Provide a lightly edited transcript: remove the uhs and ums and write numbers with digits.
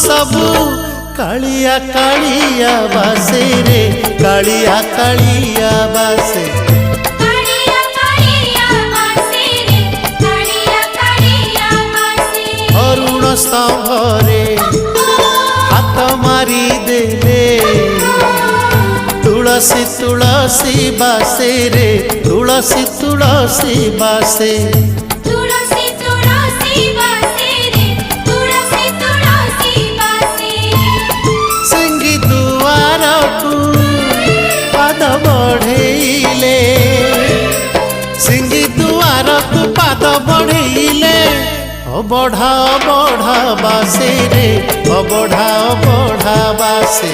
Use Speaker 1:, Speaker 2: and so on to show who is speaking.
Speaker 1: सबू कालिया कालिया बासे रे कालिया कालिया बासे अरुण स्तंभरे हाथ मारी देले तुलसी तुलसी बासे रे तुलसी तुलसी बासे सिंगी दुआर को पाद बढ़ेले सिंगी दुआर को पाद बढ़ेले बढ़ा बासे रे बढ़ा बासे।